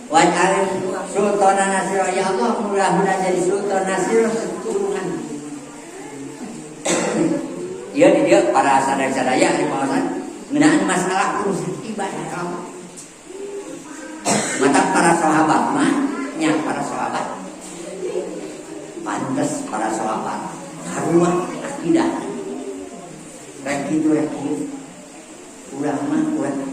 Wa ta'ali sultanan nasira ya Allah mudah-mudahan jadi sultan nasira keturunan. Dia para sadaya di kawasan ngeunaan masalah urusan ibadah kamu. para sahabat mah, nya para sahabat. Pantes para sahabat karuah akidah. Rek kitu rek kitu. Urang mah urang.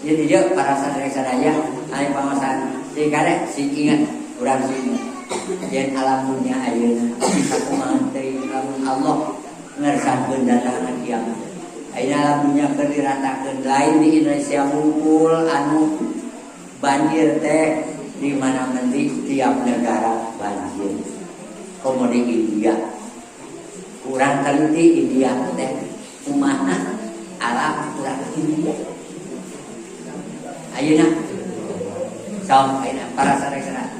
Jadi dia para sadaya-sadaya aya pangasan si karek si ingat urang si ingat. Yen alam dunia ayeuna bisa kumaha teh lamun Allah ngersangkeun datangna kiamat. Ayeuna alam dunia keur diratakeun lain di Indonesia ngumpul anu banjir teh di mana nanti tiap negara banjir. Komo di India. Kurang teliti India teh umahna Arab kurang India. Ayeuna sok ayeuna para sadaya-sadaya.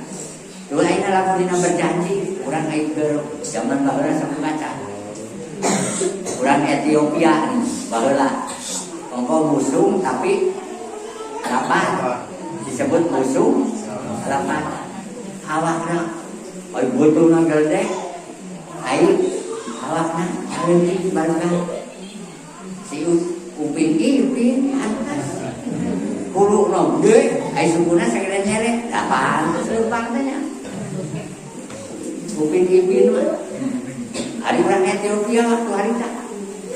Dulu ayeuna lamun dina berjanji urang aya ke zaman baheula sampe baca. Urang Ethiopia baheula. Mongko musuh tapi rapat. Disebut musuh rapat. Awakna oi butuna gede. Ai awakna leutik bareng. Si upin ipin atas. Kulo no deui ai sukuna sagede nyere. Apaan leumpang teh nya. Upin ipin mah. Hari urang Ethiopia waktu hari tak.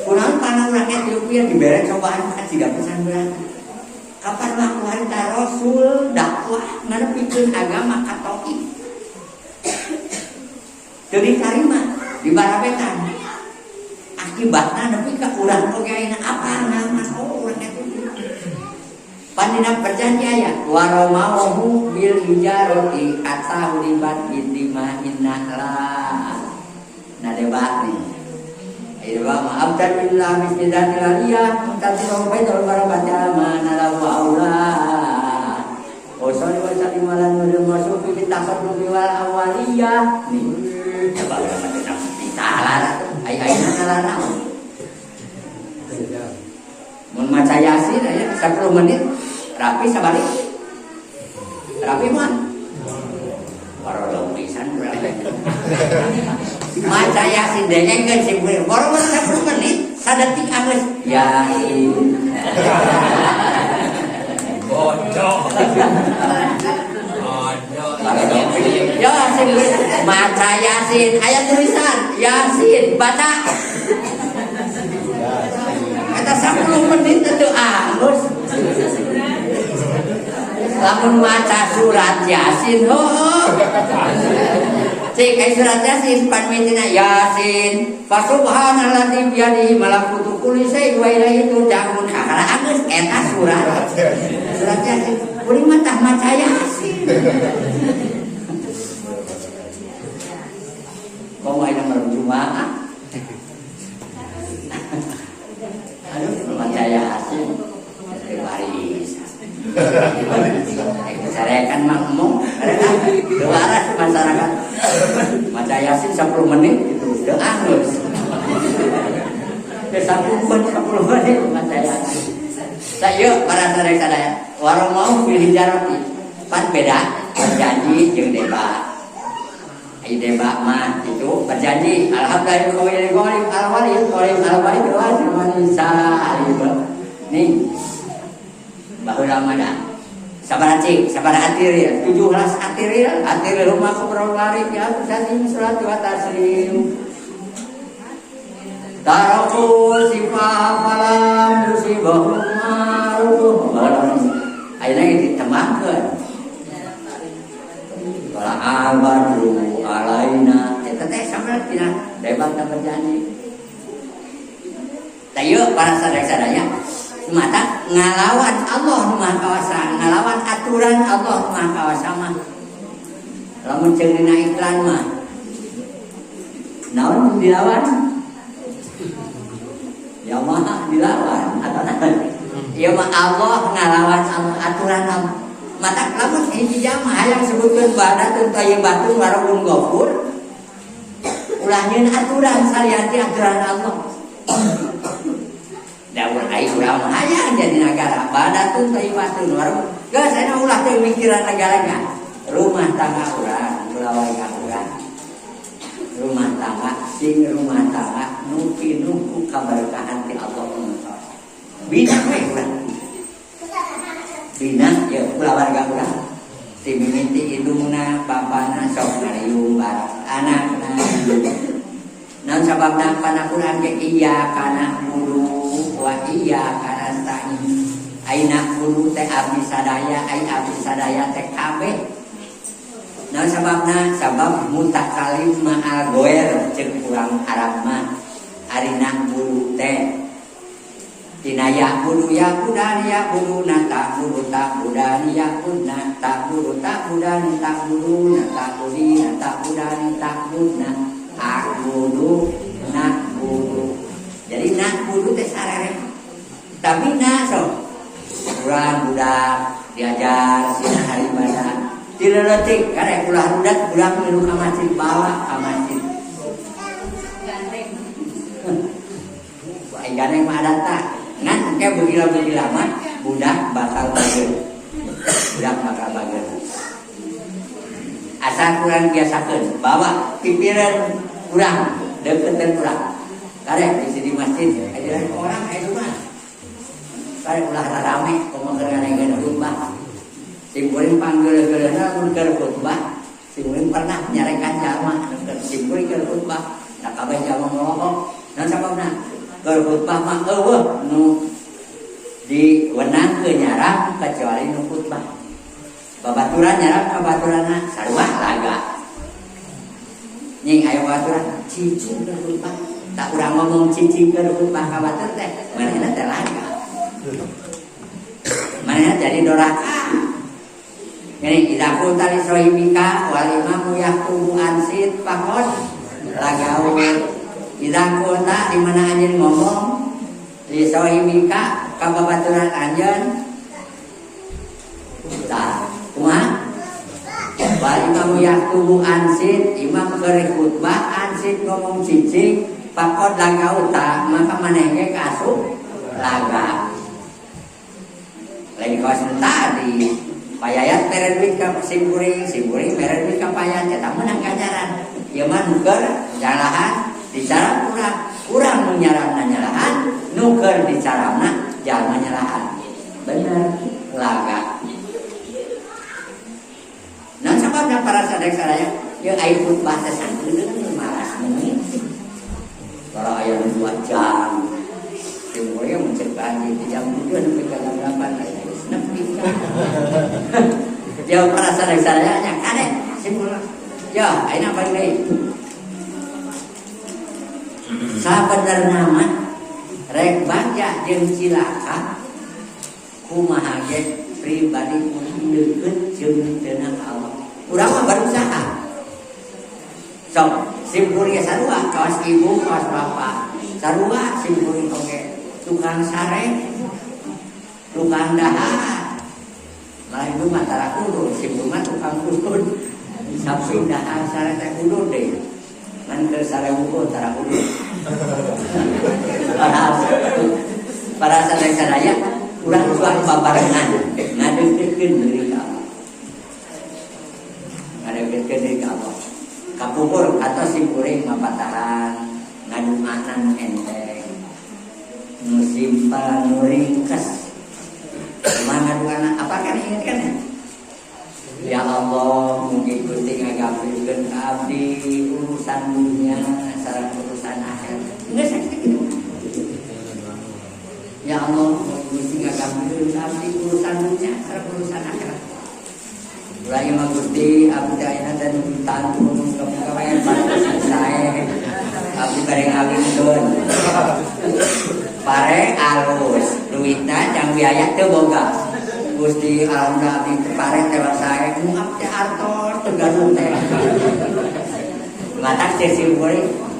Kurang panah urang Ethiopia dibere cobaan kan 3 berat. Kapan waktu hari tak Rasul dakwah ngarepikeun agama Katolik. Jadi tarima dibarabekan. Akibatna nepi ka urang oge ayeuna apa nama urang Ethiopia. Pandina perjanji aya waramahu bil hijarati kata ulibat bitima innahla. Nah debat nih. Ayo maaf dan billah bismillahirrahmanirrahim. Mutasirul baitul barakah mana wa Allah. Wassalli wa sallim ala nuril masyufi bi tasaddudi wal awaliyah. Nih. Coba kita salah. Ayo salah. Mun maca Yasin aya 10 menit rapi sabalik. Rapi mah. Baru pisan berarti. Maca Yasin dengekeun sing bener. Baru 10 menit sadetik geus Yasin. Bocok. Yasin maca Yasin aya tulisan Yasin baca. Kata 10 menit itu angus. Lamun maca surat Yasin cek surat Yasin panmitina Yasin fa subhanalladzi bi yadihi malakutu kulli syai'in wa ilaihi turja'un. Kakara angus eta surat Yasin kuring mah tah maca Yasin. Kok aya nomor Jumaah. Aduh maca Yasin baris. Saya kan makmum, doa masyarakat. Maca Yasin 10 menit itu doa terus. Ke 10 menit maca Yasin. Sayo para sadaya-sadaya, warung mau pilih jaroti. Pan beda berjanji jeung debat. Ai debat mah itu berjanji alhamdulillah alwali nih baheula mah sabar atir ya 17 atir rumah kubrol lari ya salim salat wa taslim tarakul sifah falam musibah maruh ayeuna ditemahkeun wala albadru alaina eta teh sampeyan tina debat berjanji. Tayo para sadaya-sadaya mata ngalawan Allah Maha Kawasa, ngalawan aturan Allah Maha Kawasa mah. Lamun ceung dina iklan mah naon dilawan? Ya mah dilawan atau naon? Ya mah Allah ngalawan aturan Allah. Mata lamun hiji jamaah hayang sebutkeun badatun thayyibatun warahun ghafur. Ulah nyeun aturan salianti aturan Allah. Dawur ai urang hayang jadi negara badatun thayyibatun warahun. Geus aya ulah teh mikiran negaranya. Rumah tangga urang mulawai ka urang. Rumah tangga sing rumah tangga nu pinuh ku kaberkahan ti Allah. Bina we urang. Bina ya kula warga urang anakna. Naon sababna panakuran ke iya kana bulu wa iya kana nasta'in. Aina bulu teh abdi sadaya, ai abdi sadaya teh kabeh. Naon sababna? Sabab mutakalim ma'al goer ceuk urang Arab mah. Arina bulu teh tina ya bulu ya budani ya bulu na tak bulu tak budani ya budna tak bulu tak budani tak bulu na tak budi na tak budani tak budna ak bulu nak bulu. Jadi nak bulu teh sarere. Tapi na so urang budak diajar sina hari ibadah dileletik karek ulah budak urang milu ka masjid bawa ka masjid. Baik gandeng mah data. Ngan ke begila mah budak bakal bager. Budak bakal bager. Asal kurang biasakeun bawa pipiran urang, deukeuteun urang. Karek di sini masjid, aya orang aya rumah. Karek ulah rame komo keur ngadengkeun khutbah. Simkuring panggeuleuna mun keur khutbah, simkuring pernah nyarekan jalma, simkuring keur khutbah, da kabeh jalma ngelokok. Naon sababna? Keur khutbah mah eueuh nu diwenangkeun nyarang kecuali nu khutbah. Babaturan nyarang ka baturanna sarua laga. Nying aya babaturan cicing keur khutbah. Tak urang ngomong cicing keur khutbah ka batur teh, manehna teh laga. Manehna jadi doraka. Ini idakul tali sohibika walimamu yahtubu ansit pakon lagaul. Idakul tak dimana anjeun ngomong li sohibika ka babaturan anjeun tak kumaha walimamu yahtubu ansit imam keur khutbah ansit ngomong cicing pakon lagaul tak maka manehna kasup laga. Lain kaos tadi payayat mere duit ka simkuring mere duit ka payat eta menang ganjaran. Ieu mah nuker jalahan dicara kurang nu nyaranna nyalahan, nuker dicarana jalma nyalahan. Bener laga. Nah sababna para sadaya ieu aya khutbah teh sangkeun malas menit. Para aya 2 jam. Simkuring mencek banjir di jam 2 sampai ke jam 8 nepi. Jauh para sadaya nya kadek simpul. Ya, ayeuna balik deui. Sabenerna mah rek baca jeung cilaka kumaha ge pribadi deukeut jeung deuna Allah. Urang mah berusaha. Sok simpul ge sarua kaos ibu kaos bapak. Sarua simpul oge tukang sare, tukang dahar. Lain itu mata kudu, simpul mah tukang kudu. Sapsi dahar sare teh kudu deh. Man keur sare wuku tara kudu. Para sadaya urang suang babarengan ngadeukeun deui ka Allah. Ngadeukeun deui ka Allah. Kapupur kata simkuring mapatahan ngadumanan enteng. Nu simpel nu ringkes. Mangaduana apa kan ingat kan ya? Ya Allah, mungkin Gusti ngagapikeun ka abdi urusan dunia sareng urusan akhirat. Geus sakitu. Ya Allah, Gusti ngagapikeun ka abdi urusan dunia sareng urusan akhirat. Ulah mah Gusti abdi ayeuna teh tanggung kapayan pantes sae. Abdi bareng alingkeun. Pare alus, duitna jang biaya teu boga. Gusti alhamdulillah abdi pare tewas sae muap teh artos tegaduh teh. Matak teh simpul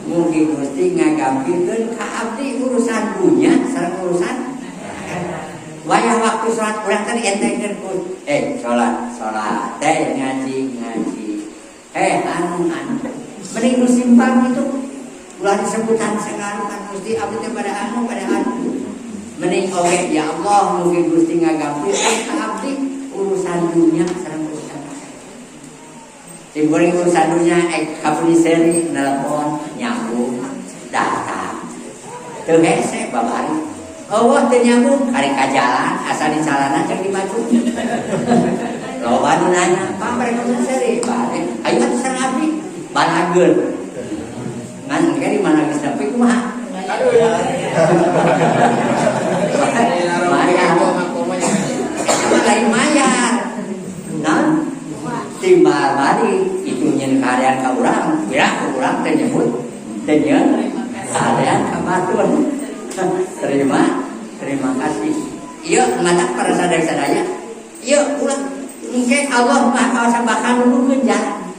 mugi Gusti ngagampikeun ka abdi urusan dunya sareng urusan wayah waktu salat urang teh entengkeun ku salat teh ngaji anu mending nu simpang itu ulah disebutan segala kan Gusti abdi teh pada anu mending oge ya Allah mugi Gusti ngagampikeun ka abdi urusan dunya sareng urusan akhirat. Timburing urusan dunya kapuniseri nelpon nyambung datang. Teu hese babari. Allah teu nyambung kari ka jalan asa di calana cek dibacu. Loba nu nanya, "Pak mereka kuniseri?" Bade, "Ayo atuh sareng abdi." balageun. Ngan engke di mana geus nepi kumaha? Aduh ya. Mayar. Lain mayar. Nah, timbal balik itu nyen karyan ka urang, ya urang teh nyebut teh nyen karyan ka batur. Terima kasih. Ieu matak para sadaya-sadaya. Ieu ulah engke Allah mah kawasan bakal nunggukeun jalan.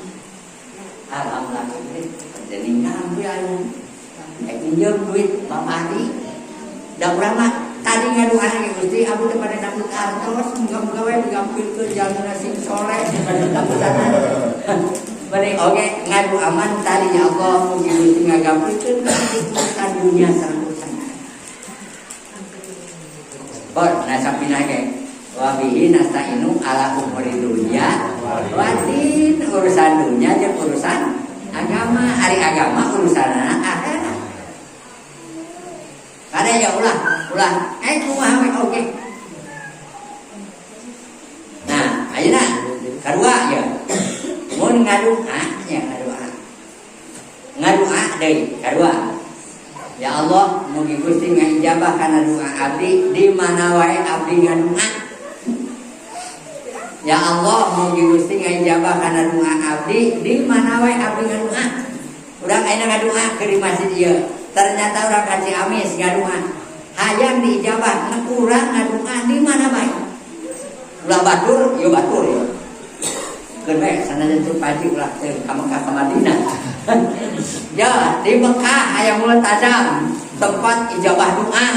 Alhamdulillah jadi ngambil pinjam duit bapari da urang mah tadi ngaduaan ge Gusti abdi teh pada dapet artos muga-muga we digampilkeun jalana sing soleh pada dapetan bari oge ngadu aman tadi ya Allah mugi Gusti ngagampilkeun kenikmatan dunia sareng urusan bor nah sapina ge wa bihi nasta'inu ala umuri dunya wa din urusan dunia jeung urusan agama ari agama urusanna akhirat kada ya ulah kumaha we oge nah ayeuna kadua ya mun ngadua deui kadua ya Allah mugi Gusti ngajabah kana doa abdi di mana wae abdi ngadua ya Allah mugi Gusti ngajabah kana doa abdi di mana wae abdi ngadua urang ayeuna ngadua ke di masjid ieu ternyata urang ka Ciamis ngadua hayang diijabah urang ngadua di mana bae ulah batur yo batur yo keun we sanajan teu paji ulah teu ka Mekah ka Madinah ya di Mekah aya mulut tajam tempat ijabah doa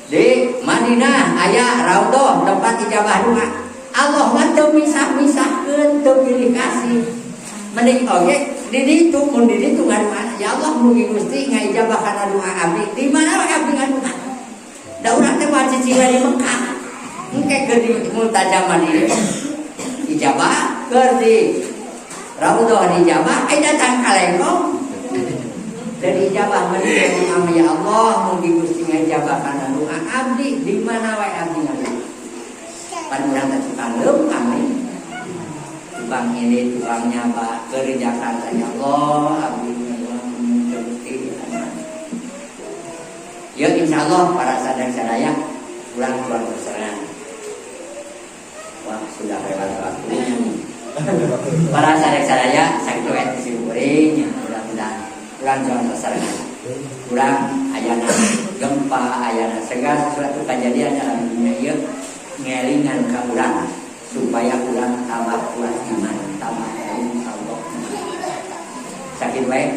di Madinah aya raudhah tempat ijabah doa Allah mah teu misah-misahkeun teu pilih kasih mending oge di ditu mun di ditu ngadoa ya Allah mugi Gusti ngaijabah kana doa abdi di mana wae abdi ngadoa da urang teh mah cicing di Mekah engke keur di Multajam ieu ijabah keur di raudhah dijabah ai datang ka Lengkong dari ijabah mending ama ya Allah mugi Gusti ngaijabah kana doa abdi di mana wae abdi ngadoa pan urang teh tukang leumpang tukang ini tukang nyaba ke Jakarta ya Allah abdi rezeki ya insyaallah para sadaya-sadaya ulang berserangan wah sudah lewat waktunya para sadaya-sadaya sakitu eta simkuring mudah-mudahan ulang berserangan ulang ayana gempa ayana segala sesuatu kejadian dalam dunia ieu ngelingan ka urang supaya urang tambah kuat iman tambah ilmu Allah sakit wae